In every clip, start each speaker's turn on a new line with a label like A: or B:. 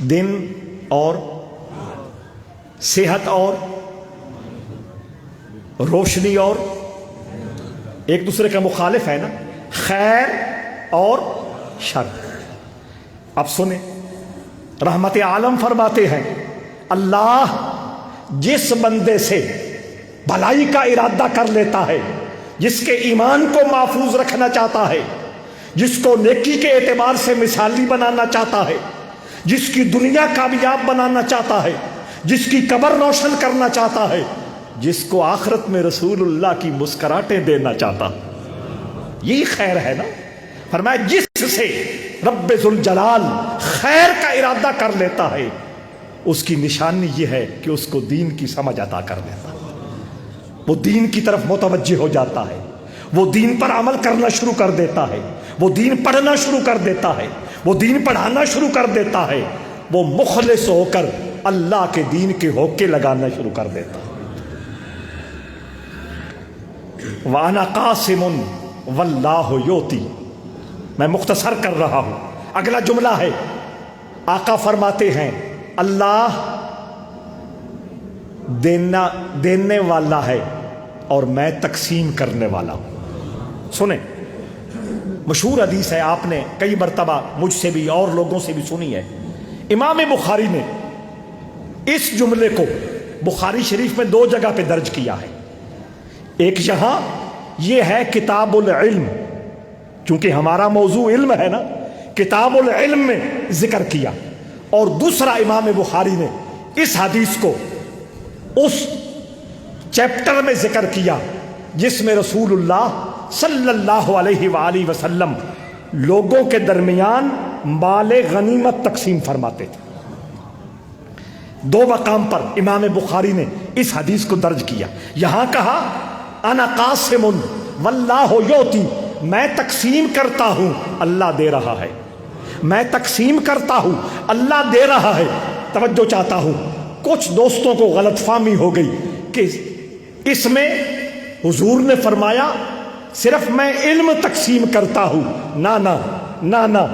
A: دن اور صحت اور روشنی اور ایک دوسرے کا مخالف ہے نا، خیر اور شر۔ اب سنیں، رحمت عالم فرماتے ہیں اللہ جس بندے سے بھلائی کا ارادہ کر لیتا ہے، جس کے ایمان کو محفوظ رکھنا چاہتا ہے، جس کو نیکی کے اعتبار سے مثالی بنانا چاہتا ہے، جس کی دنیا کامیاب بنانا چاہتا ہے، جس کی قبر روشن کرنا چاہتا ہے، جس کو آخرت میں رسول اللہ کی مسکراہٹیں دینا چاہتا، یہی خیر ہے نا۔ فرمایا جس سے رب ذوالجلال خیر کا ارادہ کر لیتا ہے، اس کی نشانی یہ ہے کہ اس کو دین کی سمجھ عطا کر دیتا ہے، وہ دین کی طرف متوجہ ہو جاتا ہے، وہ دین پر عمل کرنا شروع کر دیتا ہے، وہ دین پڑھنا شروع کر دیتا ہے، وہ دین پڑھانا شروع کر دیتا ہے، وہ مخلص ہو کر اللہ کے دین کے ہوکے لگانا شروع کر دیتا ہے۔ وَأَنَا قَاسِمٌ وَاللَّهُ يُؤْتِي، میں مختصر کر رہا ہوں، اگلا جملہ ہے، آقا فرماتے ہیں اللہ دینے والا ہے اور میں تقسیم کرنے والا ہوں۔ سنیں، مشہور حدیث ہے، آپ نے کئی مرتبہ مجھ سے بھی اور لوگوں سے بھی سنی ہے۔ امام بخاری نے اس جملے کو بخاری شریف میں 2 جگہ پہ درج کیا ہے، ایک یہاں یہ ہے کتاب العلم، چونکہ ہمارا موضوع علم ہے نا، کتاب العلم میں ذکر کیا، اور دوسرا امام بخاری نے اس حدیث کو اس چیپٹر میں ذکر کیا جس میں رسول اللہ صلی اللہ علیہ وآلہ وسلم لوگوں کے درمیان مال غنیمت تقسیم فرماتے تھے۔ 2 مقام پر امام بخاری نے اس حدیث کو درج کیا، یہاں کہا انا قاسم واللہ یؤتی، میں تقسیم کرتا ہوں اللہ دے رہا ہے، میں تقسیم کرتا ہوں اللہ دے رہا ہے۔ توجہ چاہتا ہوں، کچھ دوستوں کو غلط فہمی ہو گئی کہ اس میں حضور نے فرمایا صرف میں علم تقسیم کرتا ہوں، نا نا نا نا،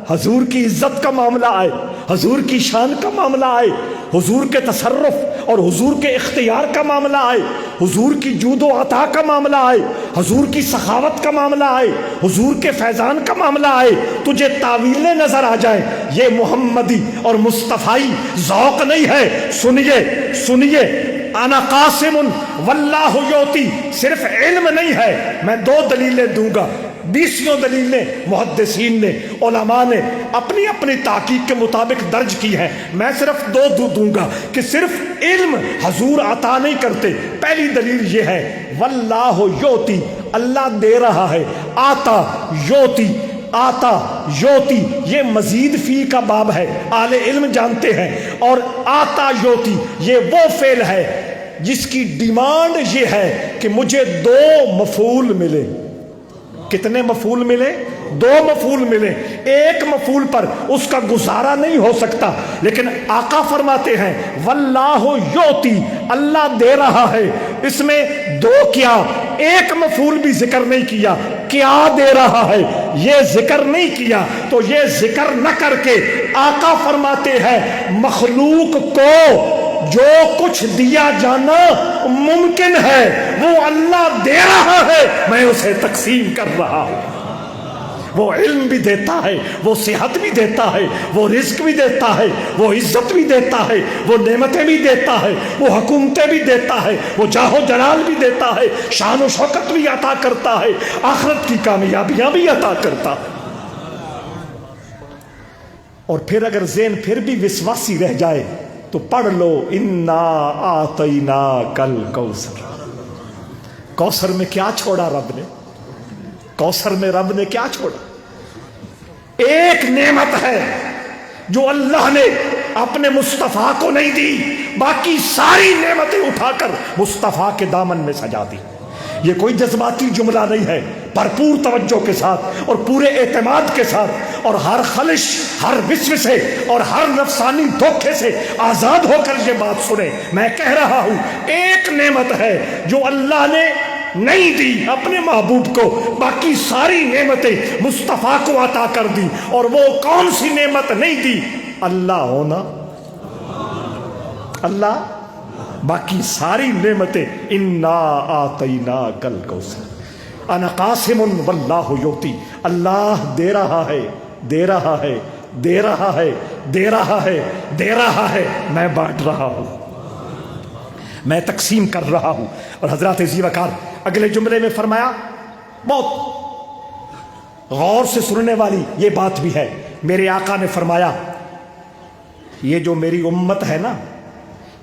A: حضور کی عزت کا معاملہ آئے، حضور کی شان کا معاملہ آئے، حضور کے تصرف اور حضور کے اختیار کا معاملہ آئے، حضور کی جود و عطا کا معاملہ آئے، حضور کی سخاوت کا معاملہ آئے، حضور کے فیضان کا معاملہ آئے، تجھے تعویلیں نظر آ جائیں، یہ محمدی اور مصطفی ذوق نہیں ہے۔ سنیے سنیے، انا قاسم واللہ یؤتی صرف علم نہیں ہے، میں 2 دلیلیں دوں گا، 20 دلیلیں محدثین نے، علماء نے اپنی اپنی تحقیق کے مطابق درج کی ہیں، میں صرف 2 دوں گا کہ صرف علم حضور عطا نہیں کرتے۔ پہلی دلیل یہ ہے واللہ یؤتی، اللہ دے رہا ہے، آتا یؤتی، آتا یوتی یہ مزید فی کا باب ہے، اہل علم جانتے ہیں، اور آتا یوتی یہ وہ فعل ہے جس کی ڈیمانڈ یہ ہے کہ مجھے 2 مفعول ملے۔ کتنے مفعول ملے؟ 2 مفعول ملے، ایک مفعول پر اس کا گزارا نہیں ہو سکتا، لیکن آقا فرماتے ہیں واللہ یؤتی، اللہ دے رہا ہے۔ اس میں 2 کیا، ایک مفعول بھی ذکر نہیں کیا، کیا دے رہا ہے یہ ذکر نہیں کیا، تو یہ ذکر نہ کر کے آقا فرماتے ہیں مخلوق کو جو کچھ دیا جانا ممکن ہے وہ اللہ دے رہا ہے، میں اسے تقسیم کر رہا ہوں۔ وہ علم بھی دیتا ہے، وہ صحت بھی دیتا ہے، وہ رزق بھی دیتا ہے، وہ عزت بھی دیتا ہے، وہ نعمتیں بھی دیتا ہے، وہ حکومتیں بھی دیتا ہے، وہ جاہ و جلال بھی دیتا ہے، شان و شوکت بھی عطا کرتا ہے، آخرت کی کامیابیاں بھی عطا کرتا ہے۔ اور پھر اگر ذہن پھر بھی وسواسی رہ جائے تو پڑھ لو انا اعطیناک الکوثر۔ کوثر میں کیا چھوڑا رب نے؟ کوثر میں رب نے کیا چھوڑا؟ ایک نعمت ہے جو اللہ نے اپنے مصطفیٰ کو نہیں دی، باقی ساری نعمتیں اٹھا کر مصطفیٰ کے دامن میں سجا دی۔ یہ کوئی جذباتی جملہ نہیں ہے، بھرپور توجہ کے ساتھ اور پورے اعتماد کے ساتھ اور ہر خلش، ہر وسوسے اور ہر نفسانی دھوکے سے آزاد ہو کر یہ بات سنیں۔ میں کہہ رہا ہوں ایک نعمت ہے جو اللہ نے نہیں دی اپنے محبوب کو، باقی ساری نعمتیں مصطفیٰ کو عطا کر دی، اور وہ کون سی نعمت نہیں دی؟ اللہ ہونا، اللہ باقی ساری نعمتیں انا آتیناک الکوثر انا قاسم واللہ یؤتی، اللہ دے رہا ہے، دے رہا ہے، دے رہا ہے، دے رہا ہے، دے رہا ہے، میں بانٹ رہا ہوں، میں تقسیم کر رہا ہوں۔ اور حضرات ذی وقار اگلے جملے میں فرمایا، بہت غور سے سننے والی یہ بات بھی ہے، میرے آقا نے فرمایا یہ جو میری امت ہے نا،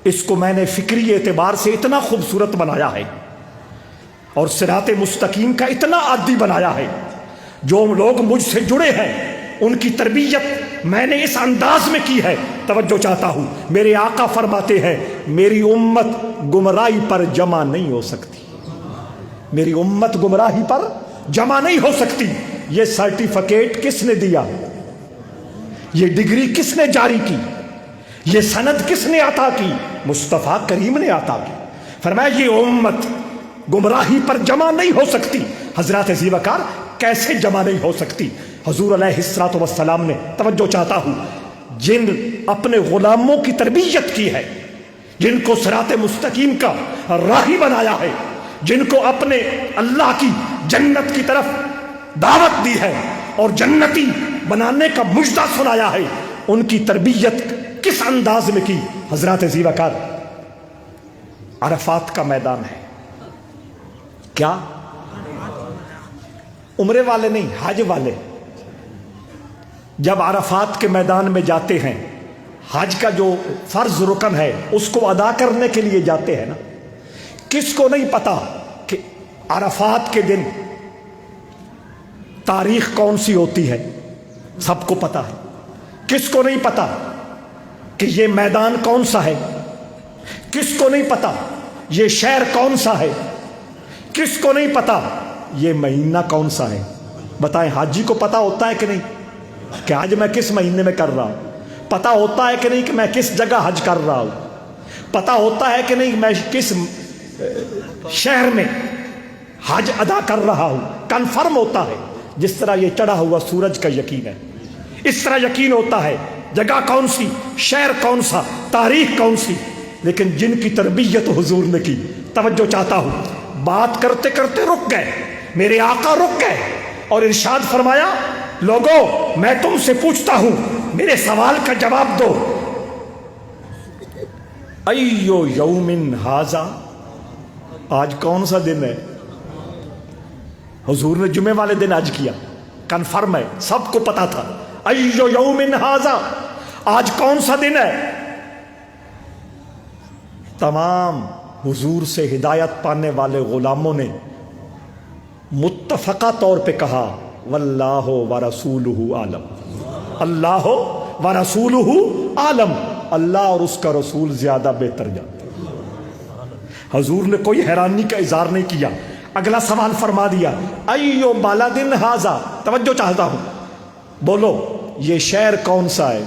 A: اس کو میں نے فکری اعتبار سے اتنا خوبصورت بنایا ہے اور صراط مستقیم کا اتنا عادی بنایا ہے، جو لوگ مجھ سے جڑے ہیں ان کی تربیت میں نے اس انداز میں کی ہے۔ توجہ چاہتا ہوں، میرے آقا فرماتے ہیں میری امت گمراہی پر جمع نہیں ہو سکتی، میری امت گمراہی پر جمع نہیں ہو سکتی۔ یہ سرٹیفکیٹ کس نے دیا؟ یہ ڈگری کس نے جاری کی؟ یہ سند کس نے عطا کی؟ مصطفیٰ کریم نے عطا کی۔ فرمایا یہ امت گمراہی پر جمع نہیں ہو سکتی۔ حضرات ذی وقار کیسے جمع نہیں ہو سکتی؟ حضور علیہ الصلوۃ والسلام نے، توجہ چاہتا ہوں، جن اپنے غلاموں کی تربیت کی ہے، جن کو صراط مستقیم کا راہی بنایا ہے، جن کو اپنے اللہ کی جنت کی طرف دعوت دی ہے اور جنتی بنانے کا مجدہ سنایا ہے، ان کی تربیت کس انداز میں کی؟ حضرات ذی وقار عرفات کا میدان ہے، کیا عمرے والے نہیں، حج والے جب عرفات کے میدان میں جاتے ہیں، حج کا جو فرض رکن ہے اس کو ادا کرنے کے لیے جاتے ہیں نا، کس کو نہیں پتا کہ عرفات کے دن تاریخ کون سی ہوتی ہے؟ سب کو پتا ہے۔ کس کو نہیں پتا کہ یہ میدان کون سا ہے؟ کس کو نہیں پتا یہ شہر کون سا ہے؟ کس کو نہیں پتا یہ مہینہ کون سا ہے؟ بتائیں، حاجی کو پتا ہوتا ہے کہ نہیں کہ آج میں کس مہینے میں کر رہا ہوں؟ پتا ہوتا ہے کہ نہیں کہ میں کس جگہ حج کر رہا ہوں؟ پتا ہوتا ہے کہ نہیں میں کس شہر میں حج ادا کر رہا ہوں؟ کنفرم ہوتا ہے، جس طرح یہ چڑھا ہوا سورج کا یقین ہے، اس طرح یقین ہوتا ہے جگہ کون سی، شہر کون سا، تاریخ کون سی۔ لیکن جن کی تربیت حضور نے کی، توجہ چاہتا ہوں، بات کرتے کرتے رک گئے، میرے آقا رک گئے اور ارشاد فرمایا، لوگوں میں تم سے پوچھتا ہوں، میرے سوال کا جواب دو، ایو یوم ھذا، آج کون سا دن ہے؟ حضور نے جمعے والے دن حج کیا، کنفرم ہے، سب کو پتا تھا، ایو یوم ھذا، آج کون سا دن ہے؟ تمام حضور سے ہدایت پانے والے غلاموں نے متفقہ طور پہ کہا، واللہ ورسولہ عالم، اللہ ورسولہ عالم، اللہ اور اس کا رسول زیادہ بہتر جانتے۔ حضور نے کوئی حیرانی کا اظہار نہیں کیا، اگلا سوال فرما دیا، ایو بلد ھذا، توجہ چاہتا ہوں، بولو یہ شہر کون سا ہے؟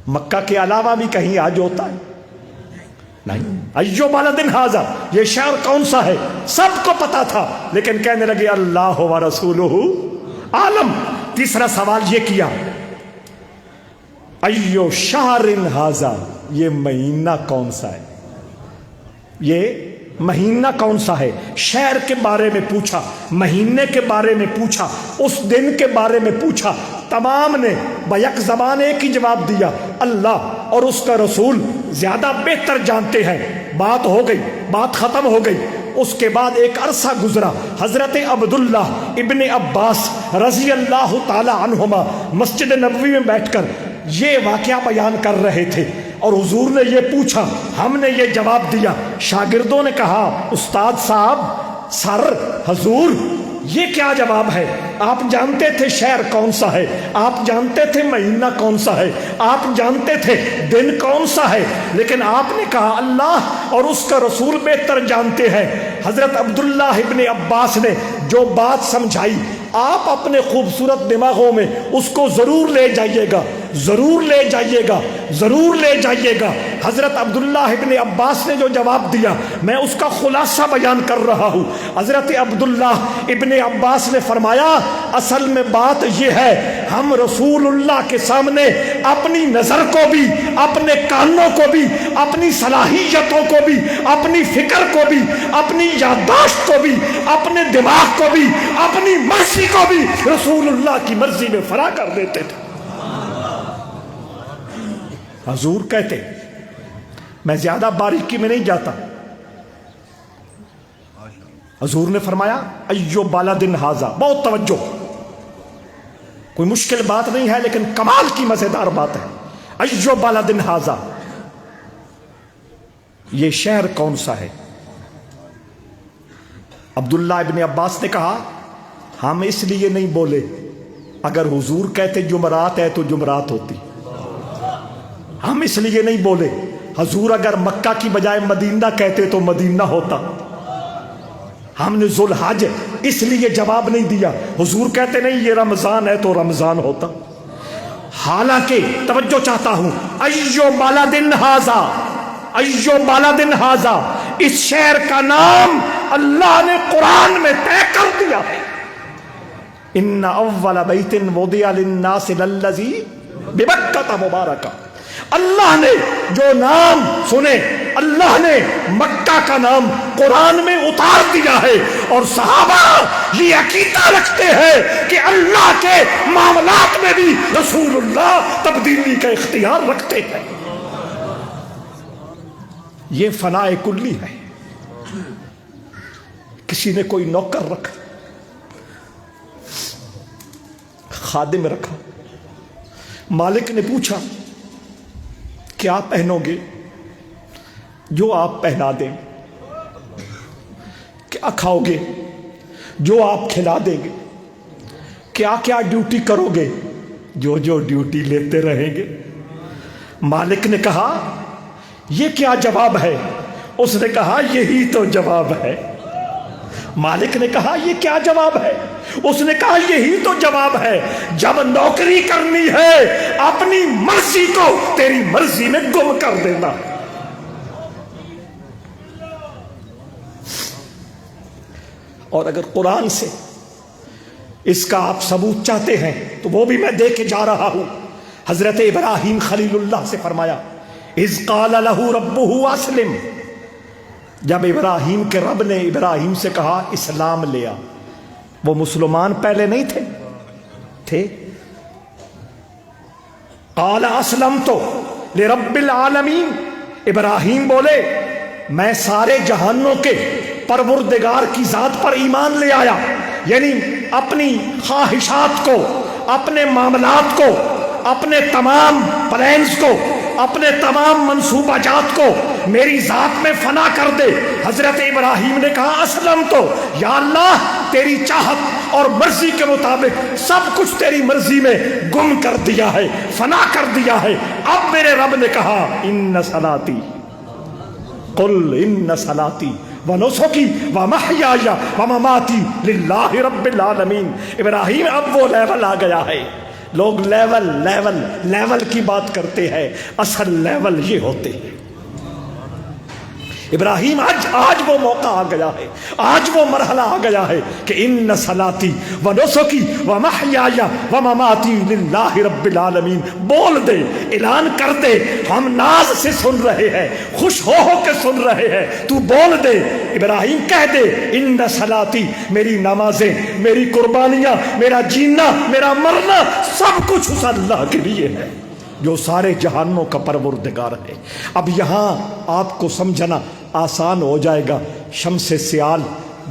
A: مکہ کے علاوہ بھی کہیں حج ہوتا ہے؟ نہیں۔ ایو بلد ھذا، یہ شہر کون سا ہے؟ سب کو پتا تھا، لیکن کہنے لگے اللہ ورسولہ عالم۔ تیسرا سوال یہ کیا، ایو شہر ھذا، یہ مہینہ کون سا ہے؟ یہ مہینہ کون سا ہے؟ شہر کے بارے میں پوچھا، مہینے کے بارے میں پوچھا، اس دن کے بارے میں پوچھا، تمام نے بیک زبان ایک ہی جواب دیا، اللہ اور اس کا رسول زیادہ بہتر جانتے ہیں۔ بات ہو گئی، بات ختم ہو گئی۔ اس کے بعد ایک عرصہ گزرا، حضرت عبداللہ ابن عباس رضی اللہ تعالی عنہما مسجد نبوی میں بیٹھ کر یہ واقعہ بیان کر رہے تھے اور حضور نے یہ پوچھا، ہم نے یہ جواب دیا۔ شاگردوں نے کہا، استاد صاحب، سر، حضور یہ کیا جواب ہے؟ آپ جانتے تھے شہر کون سا ہے، آپ جانتے تھے مہینہ کون سا ہے، آپ جانتے تھے دن کون سا ہے، لیکن آپ نے کہا اللہ اور اس کا رسول بہتر جانتے ہیں۔ حضرت عبداللہ ابن عباس نے جو بات سمجھائی، آپ اپنے خوبصورت دماغوں میں اس کو ضرور لے جائیے گا، ضرور لے جائیے گا، ضرور لے جائیے گا۔ حضرت عبداللہ ابن عباس نے جو جواب دیا میں اس کا خلاصہ بیان کر رہا ہوں۔ حضرت عبداللہ ابن عباس نے فرمایا اصل میں بات یہ ہے ہم رسول اللہ کے سامنے اپنی نظر کو بھی، اپنے کانوں کو بھی، اپنی صلاحیتوں کو بھی، اپنی فکر کو بھی، اپنی یادداشت کو بھی، اپنے دماغ کو بھی، اپنی مرضی کو بھی رسول اللہ کی مرضی میں فنا کر دیتے تھے۔ حضور کہتے، میں زیادہ باریکی میں نہیں جاتا، حضور نے فرمایا ایو بالد ھذا، بہت توجہ، کوئی مشکل بات نہیں ہے لیکن کمال کی مزیدار بات ہے۔ ایو بالد ھذا، یہ شہر کون سا ہے؟ عبداللہ ابن عباس نے کہا ہم اس لیے نہیں بولے، اگر حضور کہتے جمعرات ہے تو جمعرات ہوتی، ہم اس لیے نہیں بولے، حضور اگر مکہ کی بجائے مدینہ کہتے تو مدینہ ہوتا، ہم نے ذوالحج اس لیے جواب نہیں دیا، حضور کہتے نہیں یہ رمضان ہے تو رمضان ہوتا۔ حالانکہ توجہ چاہتا ہوں، ایو بالد ھذا، ایو بالد ھذا، اس شہر کا نام اللہ نے قرآن میں طے کر دیا ہے۔ ان اول بیت وضع للناس للذی ببکۃ مبارکہ، اللہ نے جو نام سنے، اللہ نے مکہ کا نام قرآن میں اتار دیا ہے، اور صحابہ یہ عقیدہ رکھتے ہیں کہ اللہ کے معاملات میں بھی رسول اللہ تبدیلی کا اختیار رکھتے ہیں۔ یہ فناء کلی ہے۔ کسی نے کوئی نوکر رکھا، خادم رکھا، مالک نے پوچھا کیا پہنو گے؟ جو آپ پہنا دیں گے۔ کیا کھاؤ گے؟ جو آپ کھلا دیں گے۔ کیا کیا ڈیوٹی کرو گے؟ جو جو ڈیوٹی لیتے رہیں گے۔ مالک نے کہا یہ کیا جواب ہے؟ اس نے کہا یہی تو جواب ہے۔ مالک نے کہا یہ کیا جواب ہے؟ اس نے کہا یہی تو جواب ہے، جب نوکری کرنی ہے اپنی مرضی کو تیری مرضی میں گم کر دینا۔ اور اگر قرآن سے اس کا آپ ثبوت چاہتے ہیں تو وہ بھی میں دے کے جا رہا ہوں۔ حضرت ابراہیم خلیل اللہ سے فرمایا اذ قال لہ ربہ اسلم، جب ابراہیم کے رب نے ابراہیم سے کہا اسلام لیا، وہ مسلمان پہلے نہیں تھے؟ قال اسلمت لرب العالمین، ابراہیم بولے میں سارے جہانوں کے پروردگار کی ذات پر ایمان لے آیا، یعنی اپنی خواہشات کو، اپنے معاملات کو، اپنے تمام پلانز کو، اپنے تمام منصوبہ جات کو میری ذات میں فنا کر دے۔ حضرت ابراہیم نے کہا اسلم تو، یا اللہ تیری چاہت اور مرضی کے مطابق سب کچھ تیری مرضی میں گم کر دیا ہے، فنا کر دیا ہے۔ اب میرے رب نے کہا ان صلاتی، قل ان صلاتی ونسکی ومحیای ومماتی للہ رب العالمین۔ ابراہیم اب وہ لیول آ گیا ہے۔ لوگ لیول کی بات کرتے ہیں، اصل لیول یہ ہوتے ہیں۔ ابراہیم آج وہ موقع آ گیا ہے، آج وہ مرحلہ آ گیا ہے کہ ان صلاتی و نسکی و محیای و مماتی للہ رب العالمین، بول دے، اعلان کر دے، ہم ناز سے سن رہے ہیں، خوش ہو کے سن رہے ہیں، تو بول دے۔ ابراہیم کہہ دے ان صلاتی، میری نمازیں، میری قربانیاں، میرا جینا، میرا مرنا سب کچھ اس اللہ کے لیے ہے جو سارے جہانوں کا پروردگار ہے۔ اب یہاں آپ کو سمجھنا آسان ہو جائے گا۔ شمس سیال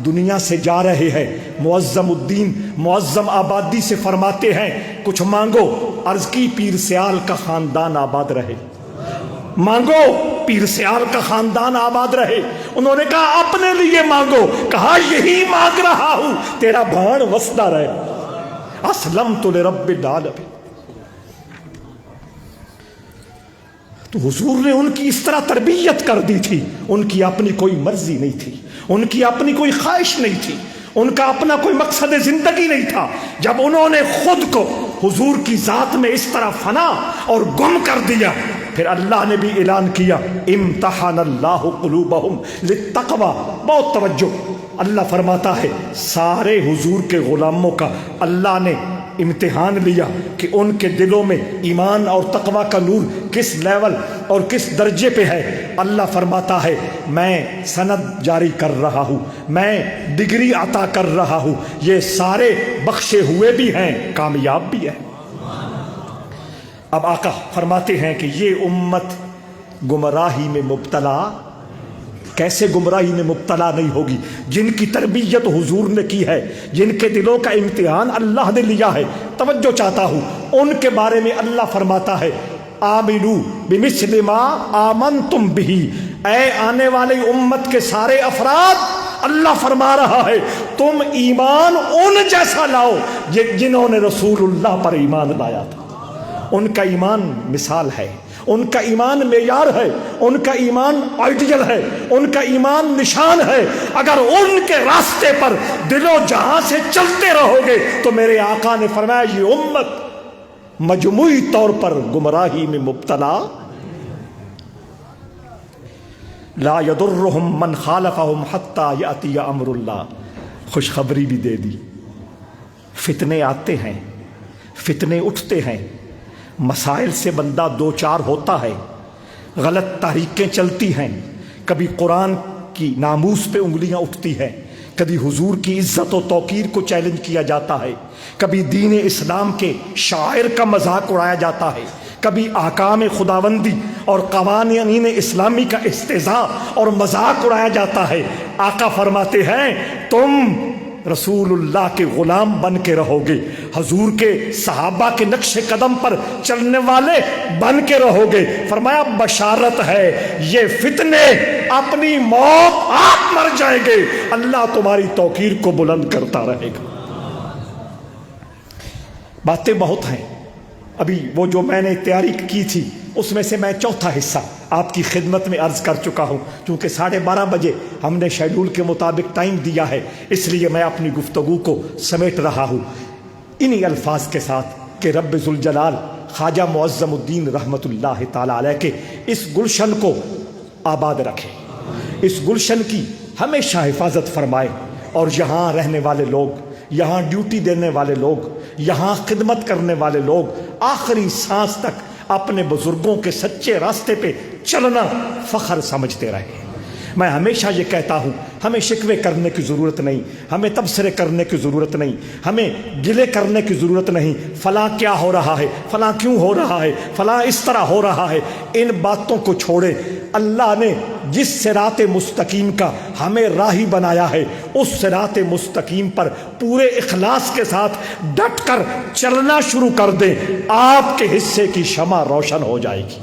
A: دنیا سے جا رہے ہیں، معظم الدین معظم آبادی سے فرماتے ہیں کچھ مانگو، عرض کی پیر سیال کا خاندان آباد رہے، مانگو پیر سیال کا خاندان آباد رہے۔ انہوں نے کہا اپنے لیے مانگو، کہا یہی مانگ رہا ہوں، تیرا بھاڑ وسدا رہے۔ اسلمت لرب العالمین۔ تو حضور نے ان کی اس طرح تربیت کر دی تھی، ان کی اپنی کوئی مرضی نہیں تھی، ان کی اپنی کوئی خواہش نہیں تھی، ان کا اپنا کوئی مقصد زندگی نہیں تھا۔ جب انہوں نے خود کو حضور کی ذات میں اس طرح فنا اور گم کر دیا۔ پھر اللہ نے بھی اعلان کیا امتحن اللہ قلوبہم للتقوی۔ بہت توجہ، اللہ فرماتا ہے سارے حضور کے غلاموں کا اللہ نے امتحان لیا کہ ان کے دلوں میں ایمان اور تقوی کا نور کس لیول اور کس درجے پہ ہے۔ اللہ فرماتا ہے میں سند جاری کر رہا ہوں، میں ڈگری عطا کر رہا ہوں، یہ سارے بخشے ہوئے بھی ہیں، کامیاب بھی ہیں۔ اب آقا فرماتے ہیں کہ یہ امت گمراہی میں مبتلا کیسے گمراہی میں مبتلا نہیں ہوگی؟ جن کی تربیت حضور نے کی ہے، جن کے دلوں کا امتحان اللہ نے لیا ہے۔ توجہ چاہتا ہوں، ان کے بارے میں اللہ فرماتا ہے آمنو بمثل ما آمنتم بہ۔ اے آنے والی امت کے سارے افراد، اللہ فرما رہا ہے تم ایمان ان جیسا لاؤ جنہوں نے رسول اللہ پر ایمان لایا تھا۔ ان کا ایمان مثال ہے، ان کا ایمان معیار ہے، ان کا ایمان آئیڈیل ہے، ان کا ایمان نشان ہے۔ اگر ان کے راستے پر دل و جہاں سے چلتے رہو گے تو میرے آقا نے فرمایا یہ امت مجموعی طور پر گمراہی میں مبتلا۔ لا یضرہم من خالفہم حتی یأتی امر اللہ۔ خوشخبری بھی دے دی، فتنے آتے ہیں، فتنے اٹھتے ہیں، مسائل سے بندہ دو چار ہوتا ہے، غلط تحریکیں چلتی ہیں، کبھی قرآن کی ناموس پہ انگلیاں اٹھتی ہیں، کبھی حضور کی عزت و توقیر کو چیلنج کیا جاتا ہے، کبھی دین اسلام کے شاعر کا مذاق اڑایا جاتا ہے، کبھی احکام خداوندی اور قوانین اسلامی کا استہزاء اور مذاق اڑایا جاتا ہے۔ آقا فرماتے ہیں تم رسول اللہ کے غلام بن کے رہو گے، حضور کے صحابہ کے نقش قدم پر چلنے والے بن کے رہو گے۔ فرمایا بشارت ہے یہ فتنے اپنی موت آپ مر جائیں گے، اللہ تمہاری توقیر کو بلند کرتا رہے گا۔ باتیں بہت ہیں، ابھی وہ جو میں نے تیاری کی تھی اس میں سے میں چوتھا حصہ آپ کی خدمت میں عرض کر چکا ہوں، چونکہ 12:30 بجے ہم نے شیڈول کے مطابق ٹائم دیا ہے، اس لیے میں اپنی گفتگو کو سمیٹ رہا ہوں انہی الفاظ کے ساتھ کہ رب ذوالجلال خواجہ معظم الدین رحمت اللہ تعالیٰ علیہ کے اس گلشن کو آباد رکھے، اس گلشن کی ہمیشہ حفاظت فرمائے، اور یہاں رہنے والے لوگ، یہاں ڈیوٹی دینے والے لوگ، یہاں خدمت کرنے والے لوگ آخری سانس تک اپنے بزرگوں کے سچے راستے پہ چلنا فخر سمجھتے رہے۔ میں ہمیشہ یہ کہتا ہوں ہمیں شکوے کرنے کی ضرورت نہیں، ہمیں تبصرے کرنے کی ضرورت نہیں، ہمیں گلے کرنے کی ضرورت نہیں، فلاں کیا ہو رہا ہے، فلاں کیوں ہو رہا ہے، فلاں اس طرح ہو رہا ہے، ان باتوں کو چھوڑے۔ اللہ نے جس صراط مستقیم کا ہمیں راہی بنایا ہے اس صراط مستقیم پر پورے اخلاص کے ساتھ ڈٹ کر چلنا شروع کر دیں، آپ کے حصے کی شمع روشن ہو جائے گی۔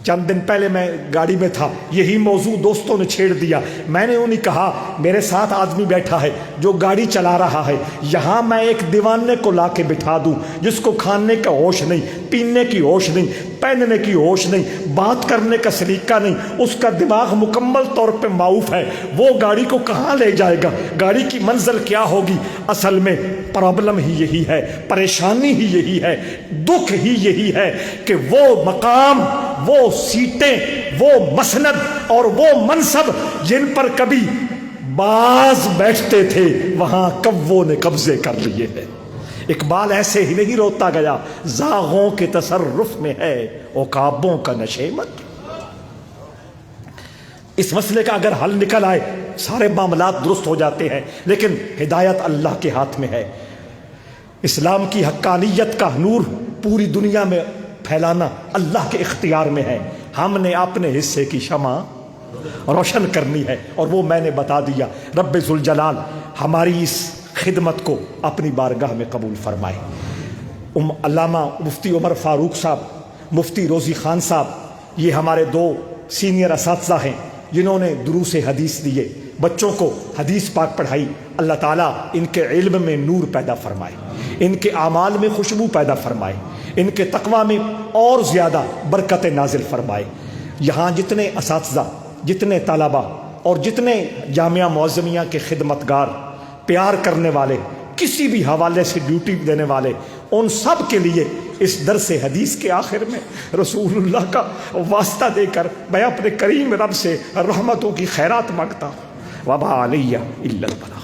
A: چند دن پہلے میں گاڑی میں تھا، یہی موضوع دوستوں نے چھیڑ دیا، میں نے انہیں کہا میرے ساتھ آدمی بیٹھا ہے جو گاڑی چلا رہا ہے، یہاں میں ایک دیوانے کو لا کے بٹھا دوں جس کو کھانے کا ہوش نہیں، پینے کی ہوش نہیں، پہننے کی ہوش نہیں، بات کرنے کا سلیقہ نہیں، اس کا دماغ مکمل طور پہ معاف ہے، وہ گاڑی کو کہاں لے جائے گا، گاڑی کی منزل کیا ہوگی؟ اصل میں پرابلم ہی یہی ہے، پریشانی ہی یہی ہے، دکھ ہی یہی ہے کہ وہ مقام، وہ سیٹیں، وہ مسند اور وہ منصب جن پر کبھی باز بیٹھتے تھے وہاں کووں نے قبضے کر لیے ہیں۔ اقبال ایسے ہی نہیں روتا گیا، زاغوں کے تصرف میں ہے عقابوں کا نشیمت۔ اس مسئلے کا اگر حل نکل آئے سارے معاملات درست ہو جاتے ہیں، لیکن ہدایت اللہ کے ہاتھ میں ہے۔ اسلام کی حقانیت کا نور پوری دنیا میں پھیلانا اللہ کے اختیار میں ہے، ہم نے اپنے حصے کی شمع روشن کرنی ہے، اور وہ میں نے بتا دیا۔ رب ذوالجلال ہماری اس خدمت کو اپنی بارگاہ میں قبول فرمائے۔ علامہ مفتی عمر فاروق صاحب، مفتی روزی خان صاحب، یہ ہمارے 2 سینئر اساتذہ ہیں جنہوں نے دروس حدیث دیے، بچوں کو حدیث پاک پڑھائی۔ اللہ تعالیٰ ان کے علم میں نور پیدا فرمائے، ان کے اعمال میں خوشبو پیدا فرمائے، ان کے تقوی میں اور زیادہ برکت نازل فرمائے۔ یہاں جتنے اساتذہ، جتنے طلباء اور جتنے جامعہ معظمیہ کے خدمتگار، پیار کرنے والے، کسی بھی حوالے سے ڈیوٹی دینے والے، ان سب کے لیے اس درس حدیث کے آخر میں رسول اللہ کا واسطہ دے کر میں اپنے کریم رب سے رحمتوں کی خیرات مانگتا ہوں۔ وما علیہ الا البلاغ۔